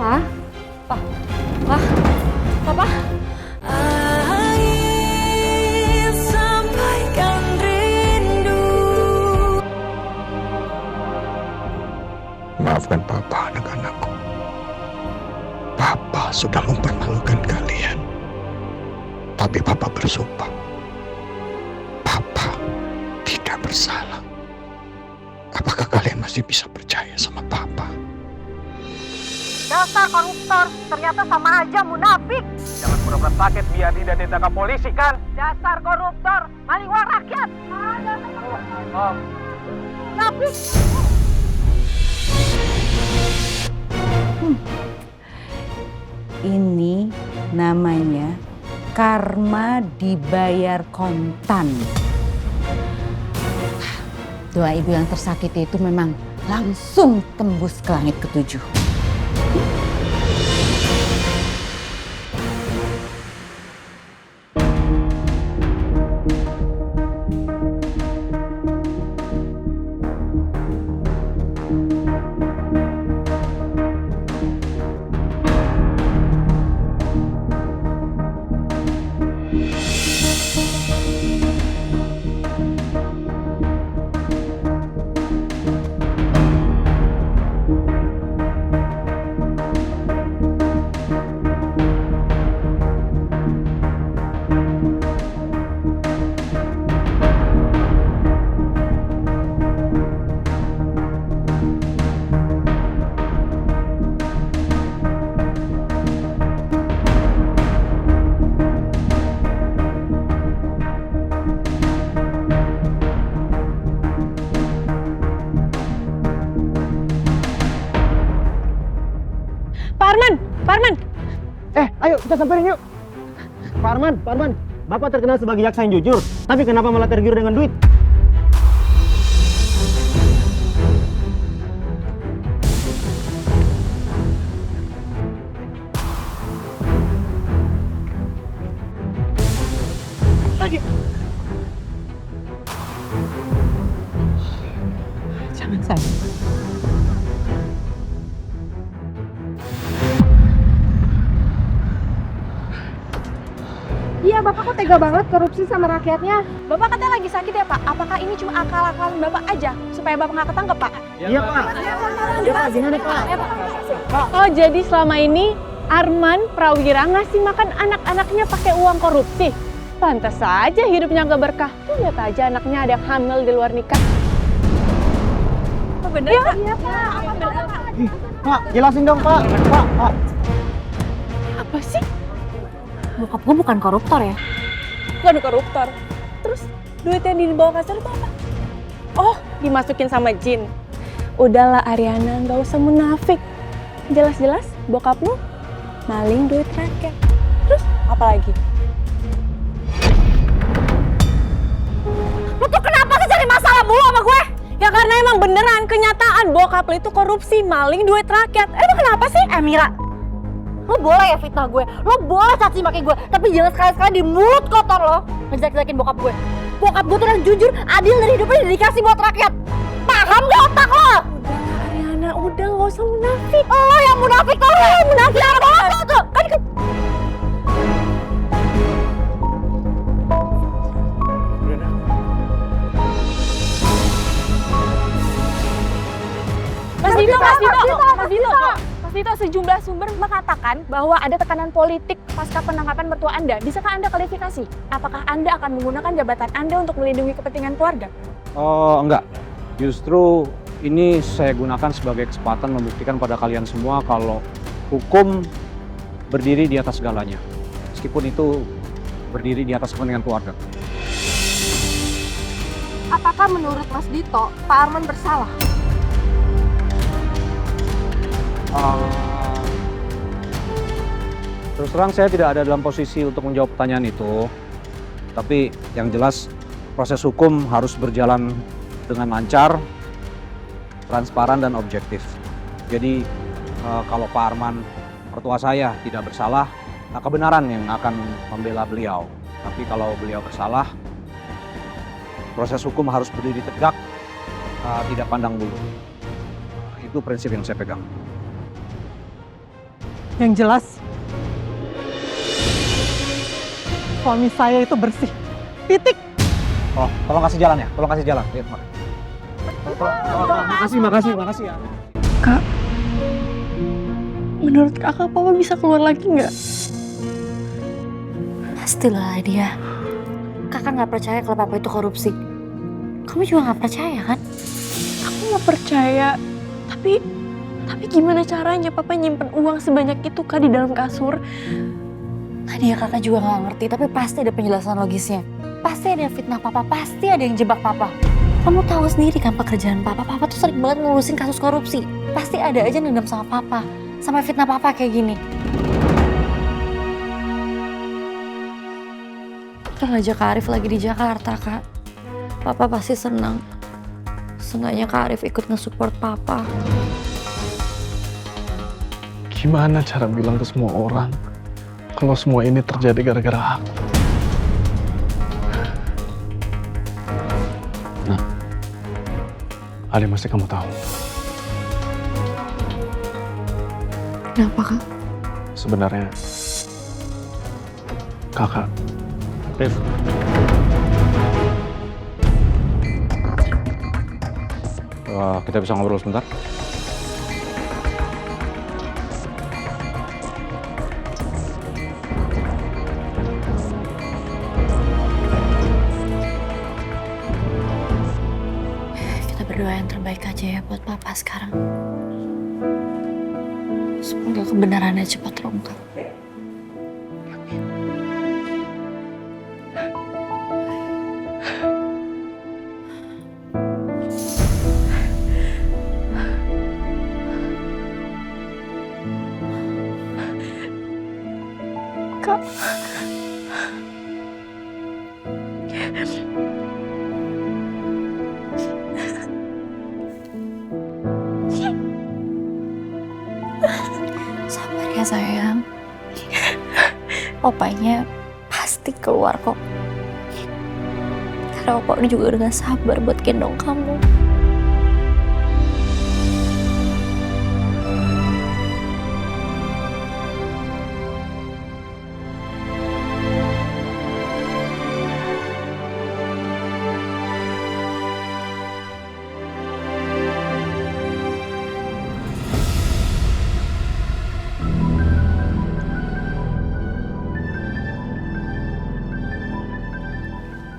Pa? Pa? Pa? Papa? Air sampaikan rindu. Maafkan Papa anak-anakku. Papa sudah mempermalukan kalian. Tapi Papa bersumpah. Papa tidak bersalah. Apakah kalian masih bisa percaya sama Papa? Dasar koruptor, ternyata sama aja munafik. Jangan pura-pura sakit biar tidak ditangkap polisi kan? Dasar koruptor, maling uang rakyat. Oh, Munafik. Ini namanya karma dibayar kontan. Doa ibu yang tersakiti itu memang langsung tembus ke langit ketujuh. Parman. Ayo kita samperin yuk. Pak Arman, Bapak terkenal sebagai jaksa yang jujur, tapi kenapa malah tergiur dengan duit? Jangan sayang. Iya, Bapak kok tega banget korupsi sama rakyatnya? Bapak katanya lagi sakit ya Pak? Apakah ini cuma akal-akalan Bapak aja supaya Bapak nggak ketangkep Pak? Iya Pak. Iya Pak, gimana Pak? Oh jadi selama ini Arman Prawira ngasih makan anak-anaknya pakai uang korupsi? Pantas saja hidupnya nggak berkah. Tuh lihat aja anaknya ada yang hamil di luar nikah. Oh, bener ya? Pak? Iya Pak. Pak, jelasin dong Pak. Pak. Apa sih? Bokap gue bukan koruptor ya? Bukan koruptor. Terus duit yang dibawa kasir itu apa? Oh, dimasukin sama jin. Udahlah Ariana, nggak usah munafik. Jelas-jelas bokap lu maling duit rakyat. Terus apa lagi? Lu tuh kenapa sih cari masalah mulu sama gue? Ya karena emang beneran kenyataan bokap lu itu korupsi, maling duit rakyat. Emang kenapa sih? Mira, lo boleh ya fitnah gue, lo boleh caci maki gue, tapi jangan sekali-sekali di mulut kotor lo ngejelek-jelekin bokap gue. Bokap gue tuh yang jujur, adil dari hidupnya dedikasi buat rakyat. Paham gak otak lo? Udahlah Ariana, udah nggak usah munafik. Lo yang munafik tuh, lo yang munafik. Lo tuh, kan Mas Dito, sejumlah sumber mengatakan bahwa ada tekanan politik pasca penangkapan mertua Anda. Bisakah Anda klarifikasi? Apakah Anda akan menggunakan jabatan Anda untuk melindungi kepentingan keluarga? oh enggak. Justru ini saya gunakan sebagai kesempatan membuktikan pada kalian semua kalau hukum berdiri di atas segalanya. Meskipun itu berdiri di atas kepentingan keluarga. Apakah menurut Mas Dito, Pak Arman bersalah? Terus terang saya tidak ada dalam posisi untuk menjawab pertanyaan itu. Tapi yang jelas proses hukum harus berjalan dengan lancar, transparan dan objektif. Jadi kalau Pak Arman mertua saya tidak bersalah, kebenaran yang akan membela beliau. Tapi kalau beliau bersalah, proses hukum harus berdiri tegak, tidak pandang bulu. Itu prinsip yang saya pegang. Yang jelas, suami saya itu bersih. Titik. Oh, tolong kasih jalan ya, tolong kasih jalan. Lihat, Mak. Makasih ya. Kak, menurut kakak papa bisa keluar lagi nggak? Pastilah dia. Kakak nggak percaya kalau papa itu korupsi. Kamu juga nggak percaya kan? Aku nggak percaya. Tapi gimana caranya papa nyimpen uang sebanyak itu Kak di dalam kasur? Nadia, kakak juga nggak ngerti, tapi pasti ada penjelasan logisnya. Pasti ada yang fitnah papa, pasti ada yang jebak papa. Kamu tahu sendiri kan pekerjaan papa tuh sering banget ngurusin kasus korupsi. Pasti ada aja dendam sama papa, sampai fitnah papa kayak gini. Kita ngajak Kak Arif lagi di Jakarta, Kak. Papa pasti senang. Seenggaknya Kak Arif ikut nge-support papa. Gimana cara bilang ke semua orang kalau semua ini terjadi gara-gara aku? Nah, ada yang mesti kamu tahu. Kenapa, Kak? Sebenarnya, kakak, Rif, kita bisa ngobrol sebentar? Kita berdoa yang terbaik aja ya buat papa sekarang. Semoga kebenarannya cepat terungkap. Kak. Sabar ya sayang. Opanya pasti keluar kok. Karena opa juga udah gak sabar buat gendong kamu.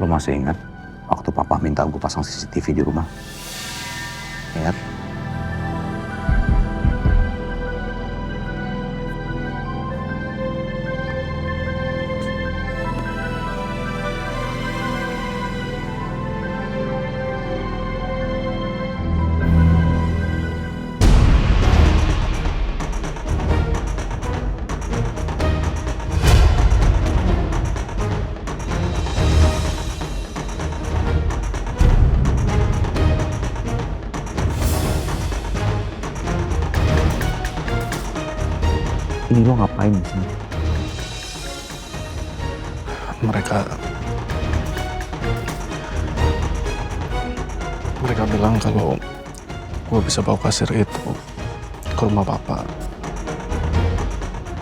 Lo masih ingat waktu papa minta gue pasang CCTV di rumah? Ingat? Ini lo ngapain di sini? Mereka bilang kalau gue bisa bawa kasir itu ke rumah papa,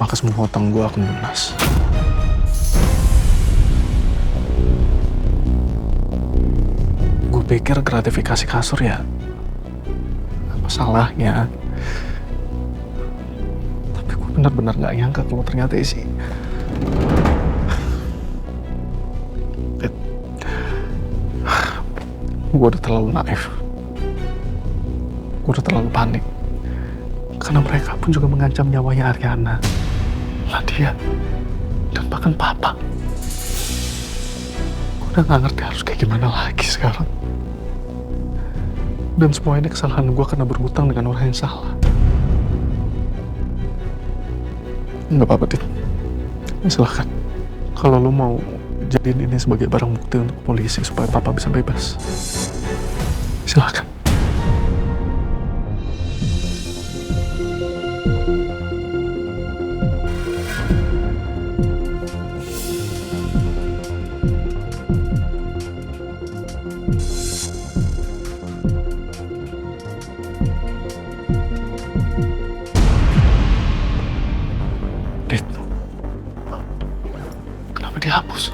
maka semua hutang gue akan lunas. Gue pikir gratifikasi kasur ya, apa salahnya? Benar-benar gak nyangka kalau ternyata isi. Gue udah terlalu naif. Gue udah terlalu panik. Karena mereka pun juga mengancam nyawanya Ariana, Nadia, dan bahkan papa. Gue udah gak ngerti harus kayak gimana lagi sekarang. Dan semua ini kesalahan gue karena berhutang dengan orang yang salah. Nggak apa-apa, Dit. Silahkan. Kalau lo mau jadiin ini sebagai barang bukti untuk polisi supaya papa bisa bebas, silahkan. dihapus.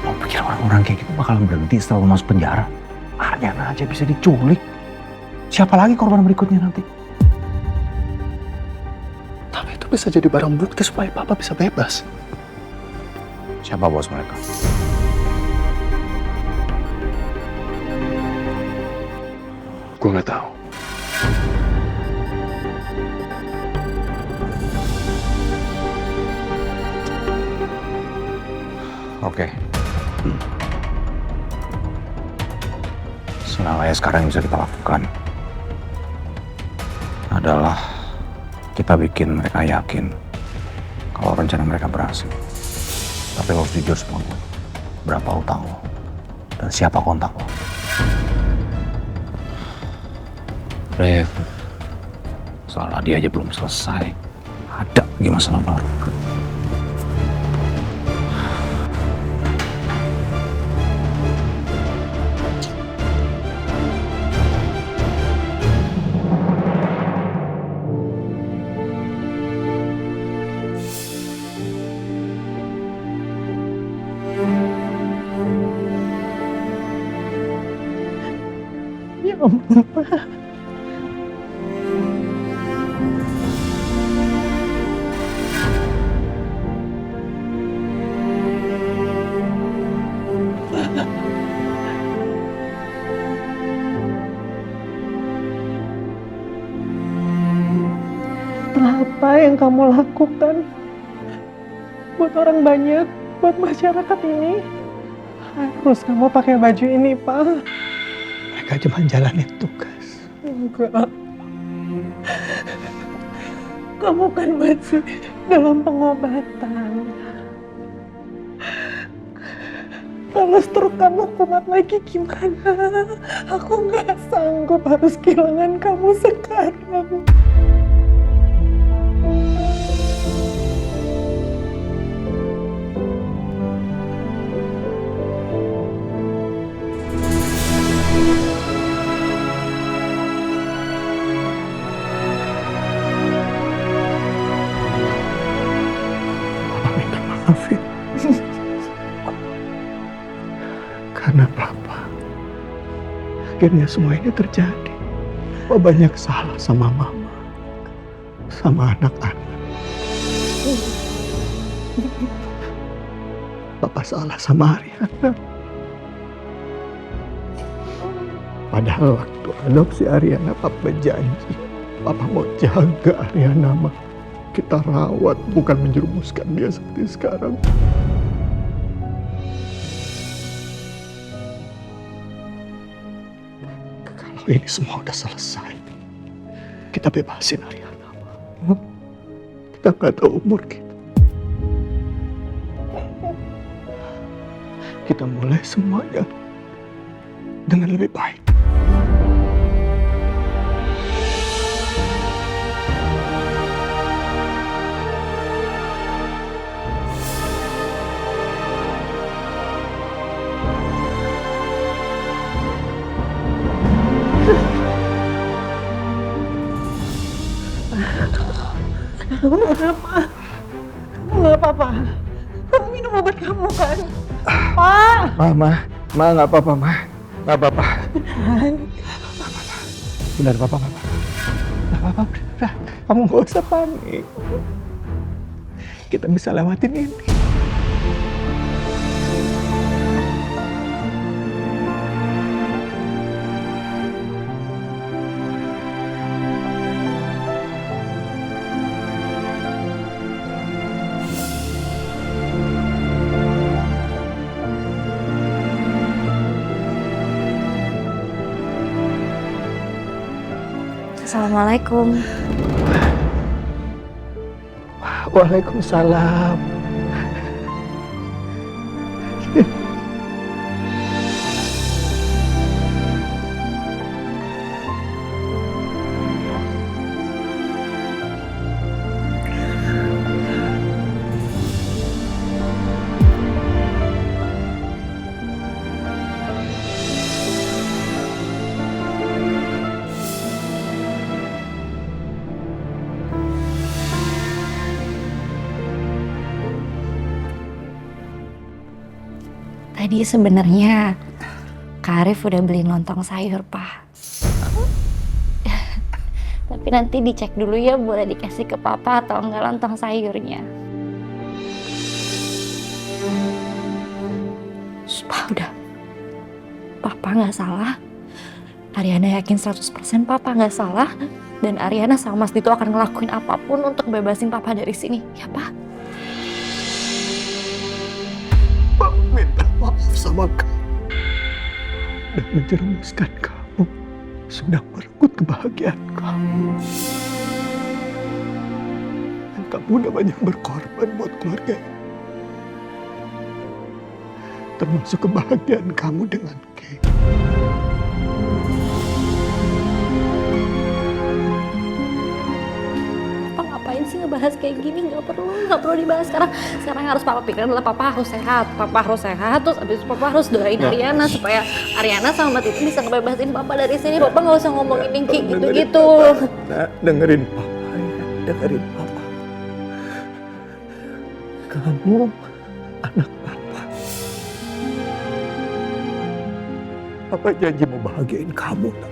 Lo pikir orang-orang kayak gitu bakalan berhenti setelah lo masuk penjara? Aryana aja bisa diculik. Siapa lagi korban berikutnya nanti? Tapi itu bisa jadi barang bukti supaya papa bisa bebas. Siapa bos mereka? Gue nggak tahu. Oke. Senangnya sekarang yang bisa kita lakukan adalah kita bikin mereka yakin kalau rencana mereka berhasil. Tapi lo harus jujur sama gue. Berapa utang lo? Dan siapa kontak lo? Rev, soal dia aja belum selesai. Ada lagi masalah baru. Ya ampun, Pak. Setelah apa yang kamu lakukan buat orang banyak, buat masyarakat ini, harus kamu pakai baju ini, Pak. Mereka cuma jalanin tugas. Enggak. Kamu kan masih dalam pengobatan. Kalau stroke kamu kumat lagi gimana? Aku nggak sanggup harus kehilangan kamu sekarang. Papa minta maaf ya. Karena Papa akhirnya semua ini terjadi. Papa banyak salah sama Mama, sama anak-anak. Papa salah sama Aryana. Padahal waktu adopsi Aryana, Papa janji Papa mau jaga Aryana, Ma. Kita rawat, bukan menjerumuskan dia seperti sekarang. Kalau ini semua udah selesai, kita bebasin Aryana, Ma. Kita nggak tahu umur kita. Kita mulai semuanya dengan lebih baik. Kamu kenapa? Kamu nggak apa-apa? Kamu minum obat kamu kan? Pak! Ma nggak apa-apa, Ma. Nggak apa-apa. Beneran? Benar, Papa, nggak apa-apa. Nggak apa-apa, benar. Kamu nggak usah panik. Kita bisa lewatin ini. Assalamualaikum. Waalaikumsalam. Tadi sebenarnya Kak Arif udah beli lontong sayur, Pak. Tapi nanti dicek dulu ya, boleh dikasih ke Papa atau enggak lontong sayurnya. Pak, udah. Papa nggak salah. Ariana yakin 100% Papa nggak salah. Dan Ariana sama Mas Dito akan ngelakuin apapun untuk bebasin Papa dari sini. Ya, Pak? Pak minta maaf sama kamu dan menjerumuskan kamu, sudah merenggut kebahagiaan kamu. Dan kamu udah banyak berkorban buat keluarga ini, termasuk kebahagiaan kamu dengan Kay. Ngapain sih ngebahas kayak gini? Nggak perlu dibahas sekarang. Sekarang yang harus Papa pikirin adalah Papa harus sehat. Terus abis itu Papa harus doain Ariana supaya Ariana sama Mbak Titi bisa ngebebasin Papa dari sini. Papa nggak usah ngomongin yang kayak gitu-gitu. Dengerin Papa ya, dengerin Papa. Kamu anak Papa. Papa janji mau bahagiain kamu, nak.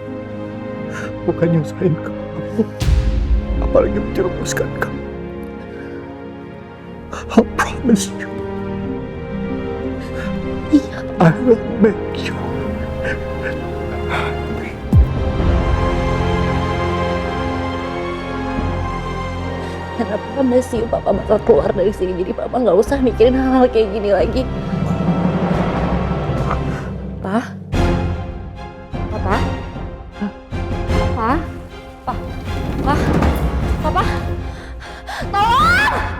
Bukan nyusahin kamu. Apalagi menjerumuskan kamu. I promise you. I will make you happy. Karena Papa mesti Papa bakal keluar dari sini. Jadi Papa nggak usah mikirin hal-hal kayak gini lagi. Pa? Papa? Pa? Pa? Pa? Papa? Tolong!